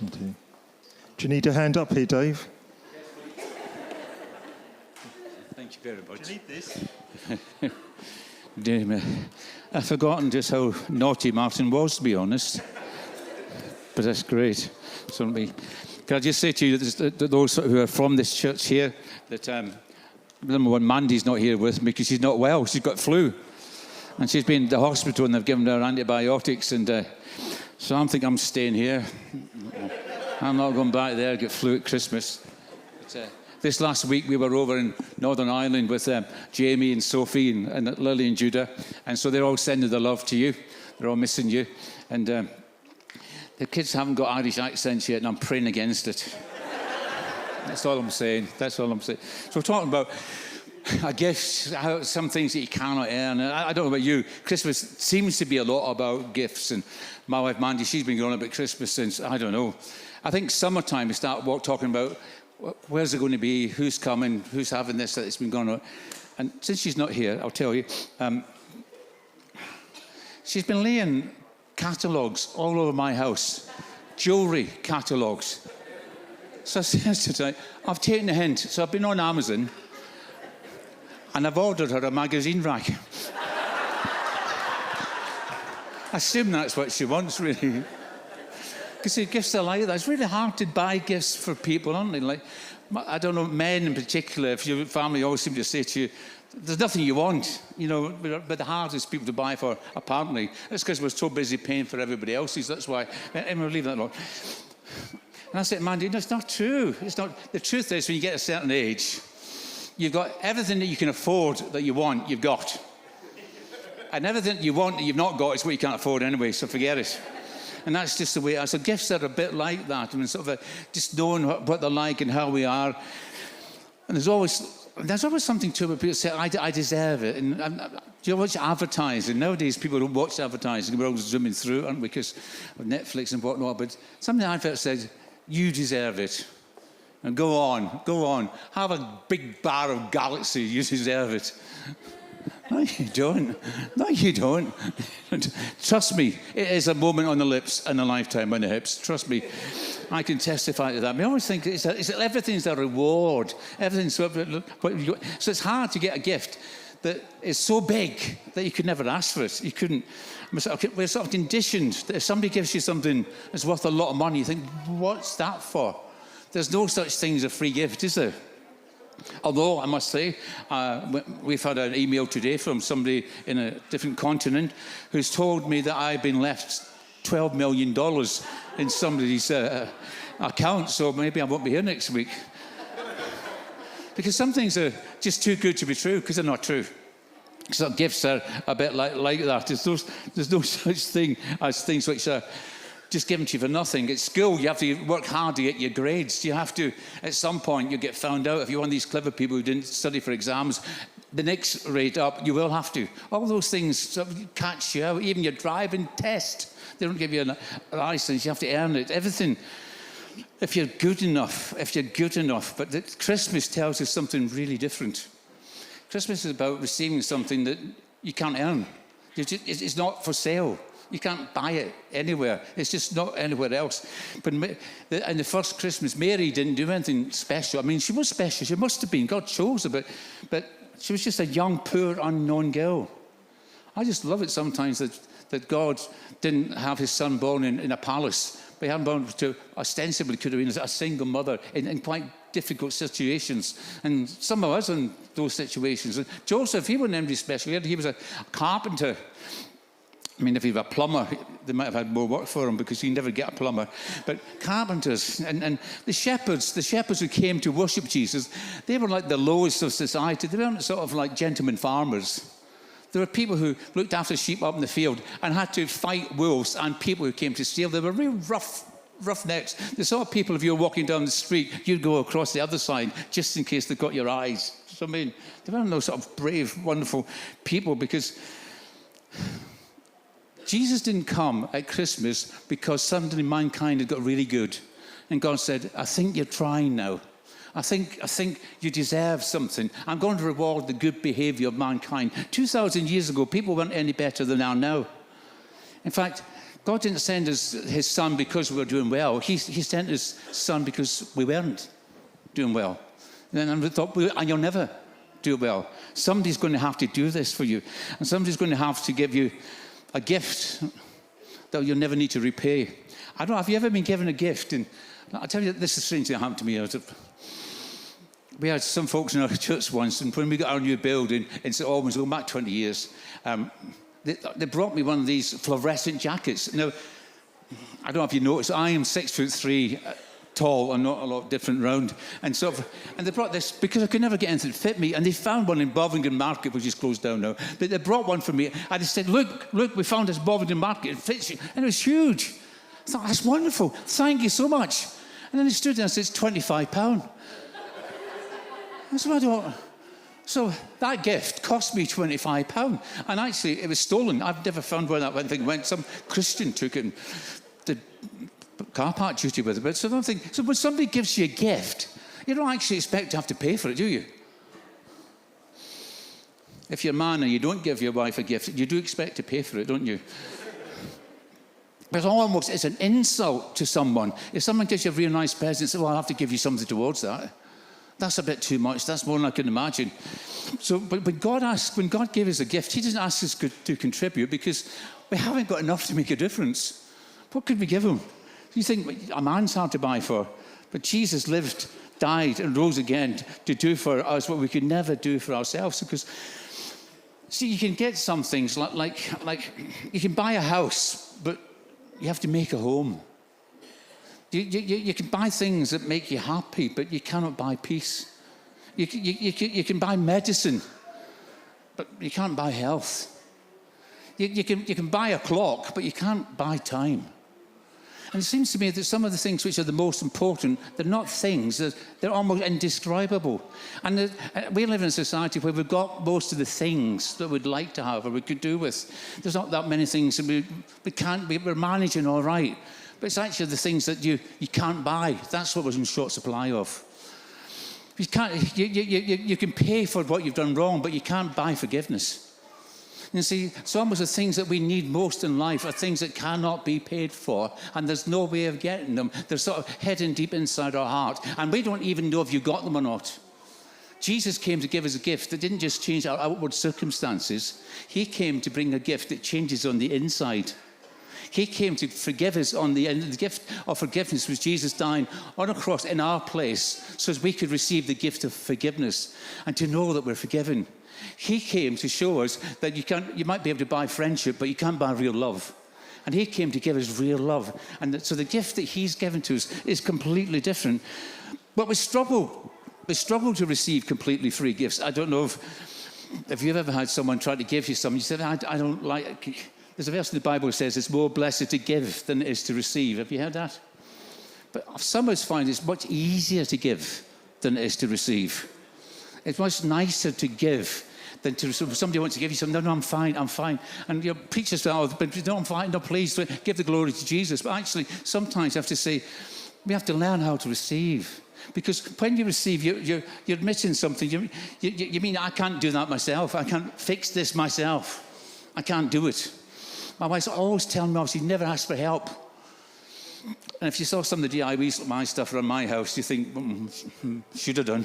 Indeed. Do you need a hand up here, Dave? Thank you very much. Do you need this? Dear me, I've forgotten just how naughty Martin was, to be honest. But that's great. So can I just say to you, that those who are from this church here, that number one, Mandy's not here with me because she's not well. She's got flu. And she's been in the hospital and they've given her antibiotics. And so I'm thinking I'm staying here. I'm not going back there, get flu at Christmas. But, this last week we were over in Northern Ireland with Jamie and Sophie and Lily and Judah. And so they're all sending their love to you. They're all missing you. And the kids haven't got Irish accents yet and I'm praying against it. That's all I'm saying. That's all I'm saying. So we're talking about, I guess, some things that you cannot earn. I don't know about you. Christmas seems to be a lot about gifts. And my wife, Mandy, she's been going about Christmas since, I don't know. I think summertime we start talking about where's it going to be, who's coming, who's having this, that it's been going on. And since she's not here, I'll tell you, she's been laying catalogues all over my house, jewellery catalogues. So I said today, I've taken a hint. So I've been on Amazon and I've ordered her a magazine rack. I assume that's what she wants, really. Because the gifts are like that. It's really hard to buy gifts for people, aren't they? Like, I don't know, men in particular, if your family always seem to say to you, there's nothing you want, you know, but the hardest people to buy for, apparently, it's because we're so busy paying for everybody else's. That's why, and we'll leave that alone. And I said, Mandy, no, it's not true. It's not. The truth is, when you get a certain age, you've got everything that you can afford that you want, you've got. And everything that you want that you've not got is what you can't afford anyway, so forget it. And that's just the way. So gifts are a bit like that. I mean, sort of just knowing what they're like and how we are. And there's always something to it where people say, I deserve it. And do you watch advertising? Nowadays, people don't watch advertising. We're always zooming through, aren't we, because of Netflix and whatnot. But some of the adverts says, you deserve it. And go on. Have a big bar of Galaxy. You deserve it. No, you don't. No, you don't. Trust me, it is a moment on the lips and a lifetime on the hips. Trust me, I can testify to that. I always think everything's a reward. Everything's so it's hard to get a gift that is so big that you could never ask for it. You couldn't. We're sort of conditioned that if somebody gives you something that's worth a lot of money, you think, what's that for? There's no such thing as a free gift, is there? Although, I must say, we've had an email today from somebody in a different continent who's told me that I've been left $12 million in somebody's account, so maybe I won't be here next week. Because some things are just too good to be true, because they're not true. So gifts are a bit like that. There's no such thing as things which are just given to you for nothing. At school, you have to work hard to get your grades. You have to, at some point, you get found out. If you're one of these clever people who didn't study for exams, the next rate up, you will have to. All those things sort of catch you out. Even your driving test, they don't give you a license. You have to earn it. Everything. If you're good enough. But Christmas tells us something really different. Christmas is about receiving something that you can't earn. It's not for sale. You can't buy it anywhere. It's just not anywhere else. But in the first Christmas, Mary didn't do anything special. I mean, she was special. She must have been. God chose her. But she was just a young, poor, unknown girl. I just love it sometimes that God didn't have his son born in a palace. But he had born to, ostensibly could have been a single mother in quite difficult situations. And some of us in those situations. And Joseph, he wasn't anybody special. He was a carpenter. I mean, if he was a plumber, they might have had more work for him because you never get a plumber. But carpenters and the shepherds who came to worship Jesus, they were like the lowest of society. They weren't sort of like gentlemen farmers. There were people who looked after sheep up in the field and had to fight wolves and people who came to steal. They were real roughnecks. The sort of people, if you were walking down the street, you'd go across the other side just in case they got your eyes. So, I mean, they weren't those sort of brave, wonderful people because Jesus didn't come at Christmas because suddenly mankind had got really good. And God said, I think you're trying now. I think you deserve something. I'm going to reward the good behavior of mankind. 2,000 years ago, people weren't any better than they are now. In fact, God didn't send us his son because we were doing well. He sent his son because we weren't doing well. And we thought, and you'll never do well. Somebody's going to have to do this for you. And somebody's going to have to give you a gift that you'll never need to repay. I don't know, have you ever been given a gift? And I'll tell you, this is strange that happened to me. We had some folks in our church once, and when we got our new building in St. Albans, going back 20 years, they brought me one of these fluorescent jackets. Now, I don't know if you noticed, I am 6'3" tall and not a lot different round. And they brought this because I could never get anything to fit me. And they found one in Bovingdon Market, which is closed down now. But they brought one for me. And they said, look, we found this Bovingdon Market. It fits you. And it was huge. I thought, that's wonderful. Thank you so much. And then they stood there and said, it's £25. That's what I thought. So that gift cost me £25. And actually, it was stolen. I've never found where that thing went. Some Christian took it and did car park duty with it. But so I don't think, so when somebody gives you a gift, you don't actually expect to have to pay for it, do you? If you're a man and you don't give your wife a gift, you do expect to pay for it, don't you? But it's an insult to someone. If someone gives you a really nice present, say, well, I'll have to give you something towards that. That's a bit too much. That's more than I can imagine. So, but when God gave us a gift, he doesn't ask us to contribute because we haven't got enough to make a difference. What could we give him? You think a man's hard to buy for, but Jesus lived, died, and rose again to do for us what we could never do for ourselves. Because, see, you can get some things like you can buy a house, but you have to make a home. You can buy things that make you happy, but you cannot buy peace. You can buy medicine, but you can't buy health. You can buy a clock, but you can't buy time. And it seems to me that some of the things which are the most important, they're not things, they're almost indescribable. And we live in a society where we've got most of the things that we'd like to have or we could do with. There's not that many things that we're managing all right. But it's actually the things that you can't buy. That's what we're in short supply of. You can pay for what you've done wrong, but you can't buy forgiveness. You see, some of the things that we need most in life are things that cannot be paid for, and there's no way of getting them. They're sort of hidden deep inside our heart, and we don't even know if you got them or not. Jesus came to give us a gift that didn't just change our outward circumstances. He came to bring a gift that changes on the inside. He came to forgive us on the end. The gift of forgiveness was Jesus dying on a cross in our place so as we could receive the gift of forgiveness and to know that we're forgiven. He came to show us that you might be able to buy friendship, but you can't buy real love. And he came to give us real love. And so the gift that he's given to us is completely different. But we struggle to receive completely free gifts. I don't know if you've ever had someone try to give you something. You said, I don't like it. There's a verse in the Bible that says it's more blessed to give than it is to receive. Have you heard that? But I've sometimes find it's much easier to give than it is to receive. It's much nicer to give than to somebody wants to give you something. No, I'm fine. And your preachers say, but no, I'm fine. No, please give the glory to Jesus. But actually, sometimes you have to say, we have to learn how to receive. Because when you receive, you're admitting something. You mean, I can't do that myself. I can't fix this myself. I can't do it. My wife's always telling me, she never asked for help. And if you saw some of the DIY stuff around my house, you think, should have done.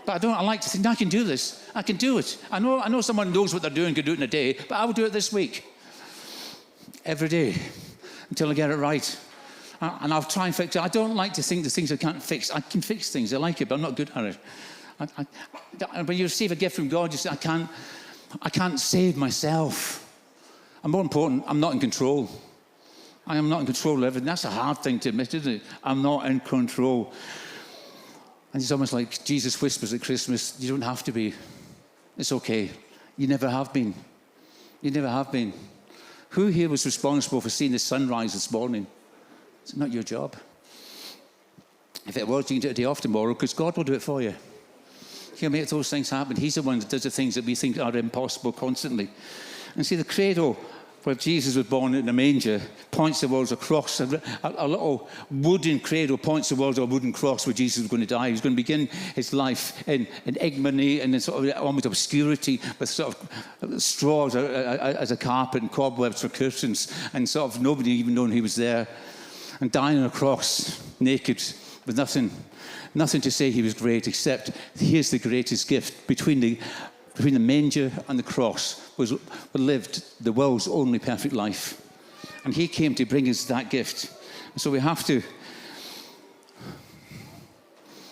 But I like to think, I can do this. I can do it. I know someone knows what they're doing, can do it in a day, but I will do it this week. Every day. Until I get it right. And I'll try and fix it. I don't like to think the things I can't fix. I can fix things. I like it, but I'm not good at it. When you receive a gift from God, you say, I can't save myself. And more important, I'm not in control. I am not in control of everything. That's a hard thing to admit, isn't it? I'm not in control. And it's almost like Jesus whispers at Christmas, you don't have to be. It's okay. You never have been. You never have been. Who here was responsible for seeing the sunrise this morning? It's not your job. If it was, you can take a day off tomorrow because God will do it for you. He'll make those things happen. He's the one that does the things that we think are impossible constantly. And see, the credo where Jesus was born in a manger, points towards a cross. A little wooden cradle points towards a wooden cross where Jesus was going to die. He was going to begin his life in ignominy and in sort of almost obscurity, with sort of straws as a carpet and cobwebs for curtains, and sort of nobody even knowing he was there. And dying on a cross, naked, with nothing to say he was great, except here's the greatest gift. Between the manger and the cross was lived the world's only perfect life. And he came to bring us that gift. So we have to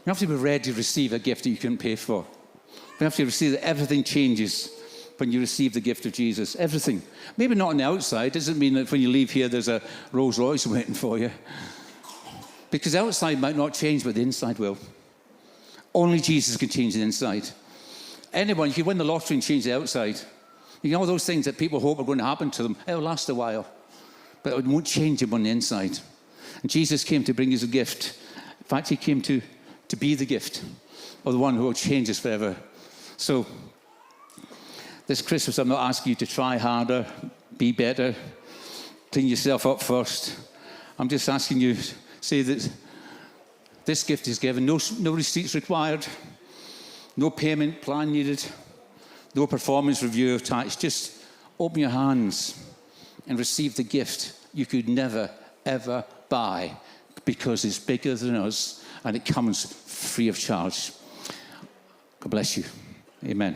be ready to receive a gift that you couldn't pay for. We have to receive that everything changes when you receive the gift of Jesus. Everything. Maybe not on the outside. Doesn't mean that when you leave here there's a Rolls Royce waiting for you. Because the outside might not change, but the inside will. Only Jesus can change the inside. Anyone, you can win the lottery and change the outside. You know, all those things that people hope are going to happen to them, it'll last a while. But it won't change them on the inside. And Jesus came to bring us a gift. In fact, he came to be the gift of the one who will change us forever. So, this Christmas, I'm not asking you to try harder, be better, clean yourself up first. I'm just asking you to say that this gift is given. No receipts required. No payment plan needed. No performance review attached. Just open your hands and receive the gift you could never, ever buy, because it's bigger than us and it comes free of charge. God bless you. Amen.